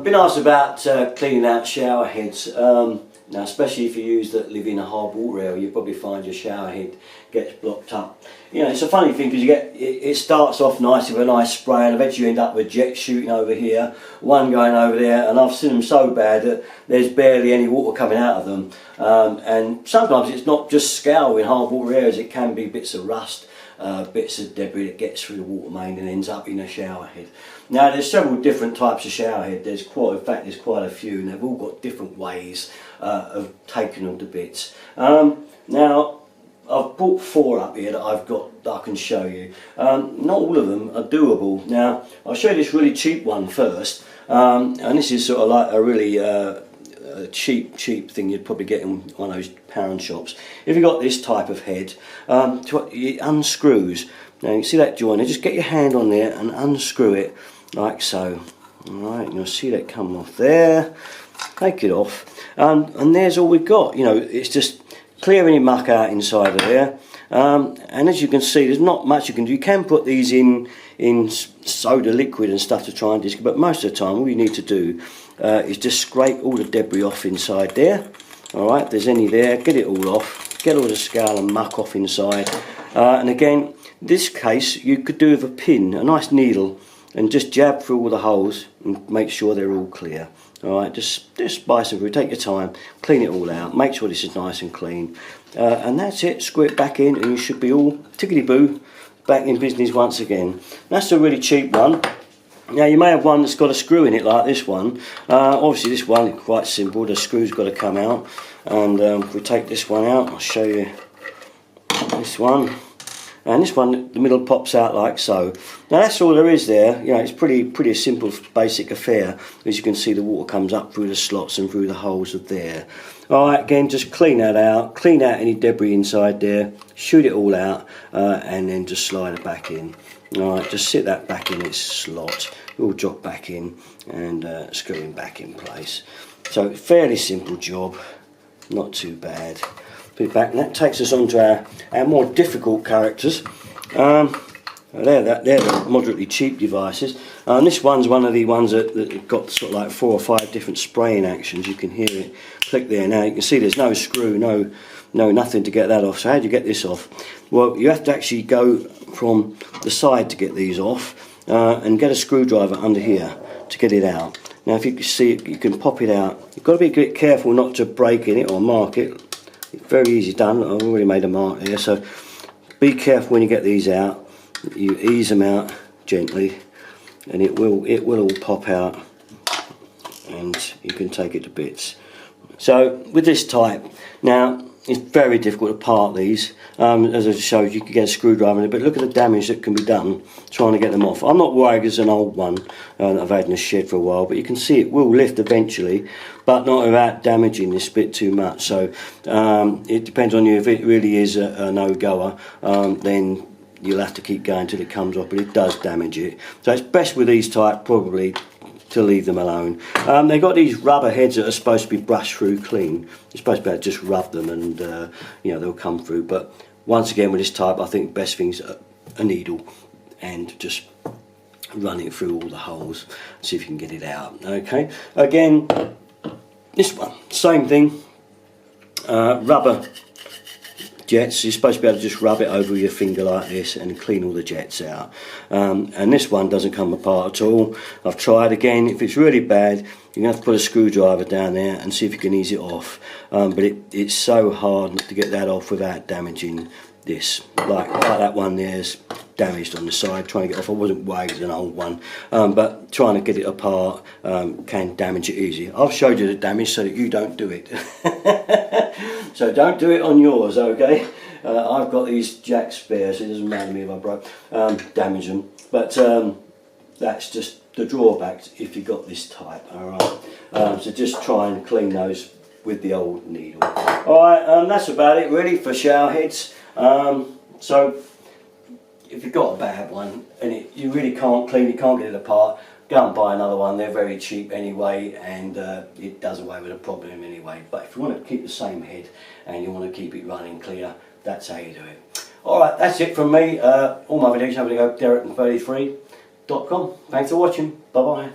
been asked about cleaning out shower heads. Now, especially if you live in a hard water area, you probably find your shower head gets blocked up. You know, it's a funny thing because it starts off nice with a nice spray, and eventually you end up with jets shooting over here, one going over there, and I've seen them so bad that there's barely any water coming out of them. And sometimes it's not just scour in hard water areas; it can be bits of rust. Bits of debris that gets through the water main and ends up in a shower head. Now, there's several different types of shower head. There's quite a few, and they've all got different ways of taking them to bits. Now, I've brought 4 up here that I've got that I can show you. Not all of them are doable. Now, I'll show you this really cheap one first, and this is sort of like a really cheap thing you'd probably get in one of those pound shops. If you've got this type of head, it unscrews. Now you see that joint, just get your hand on there and unscrew it like so. Alright, you'll see that come off there. Take it off, and there's all we've got. You know, it's just clear any muck out inside of there. And as you can see, there's not much you can do. You can put these in soda liquid and stuff to try and disc, but most of the time all you need to do is just scrape all the debris off inside there. Alright, if there's any there, get it all off, get all the scale and muck off inside. And again, this case you could do with a pin, a nice needle, and just jab through all the holes and make sure they're all clear. Alright, just spice them through, take your time, clean it all out, make sure this is nice and clean. And that's it, screw it back in and you should be all tickety-boo back in business once again. That's a really cheap one. Now you may have one that's got a screw in it like this one. Obviously this one is quite simple, the screw's got to come out. And if we take this one out, I'll show you this one. And this one, the middle pops out like so. Now that's all there is there. You know, it's pretty simple, basic affair. As you can see, the water comes up through the slots and through the holes of there. Alright, again, just clean that out. Clean out any debris inside there. Shoot it all out, and then just slide it back in. Alright, just sit that back in its slot. It will drop back in and screw it back in place. So fairly simple job, not too bad. Put it back, and that takes us on to our more difficult characters. They're the moderately cheap devices. This one's one of the ones that got sort of like 4 or 5 different spraying actions. You can hear it click there. Now you can see there's no screw, no nothing to get that off. So how do you get this off? Well, you have to actually go from the side to get these off, and get a screwdriver under here to get it out. Now if you can see it, you can pop it out. You've got to be a bit careful not to break in it or mark it. It's very easy done. I've already made a mark there, so be careful when you get these out. You ease them out gently, and it will all pop out, and you can take it to bits. So with this type, now it's very difficult to part these. As I showed you, can get a screwdriver in it, but look at the damage that can be done trying to get them off. I'm not worried, it's an old one that I've had in the shed for a while, but you can see it will lift eventually, but not without damaging this bit too much. So it depends on you. If it really is a no-goer, then you'll have to keep going till it comes off, but it does damage it. So it's best with these type probably to leave them alone. They've got these rubber heads that are supposed to be brushed through clean. You're supposed to be able to just rub them and you know, they'll come through. But once again with this type, I think the best thing's a needle and just run it through all the holes, see if you can get it out. Okay, again, this one, same thing, rubber jets. You're supposed to be able to just rub it over your finger like this and clean all the jets out. And this one doesn't come apart at all. I've tried again. If it's really bad, you're going to have to put a screwdriver down there and see if you can ease it off. But it's so hard to get that off without damaging this. Like that one there's damaged on the side, trying to get off. I wasn't worried, it's an old one, but trying to get it apart can damage it easy. I've showed you the damage so that you don't do it. So don't do it on yours, okay? I've got these jack spares, so it doesn't matter to me if I broke, damage them. But that's just the drawbacks if you've got this type, alright? So just try and clean those with the old needle. Alright, that's about it really for shower heads. So if you've got a bad one and you really can't clean, you can't get it apart, go and buy another one. They're very cheap anyway, and it does away with the problem anyway. But if you want to keep the same head and you want to keep it running clear, that's how you do it. Alright, that's it from me. All my videos, have a go, DerekN33.com. Thanks for watching. Bye bye.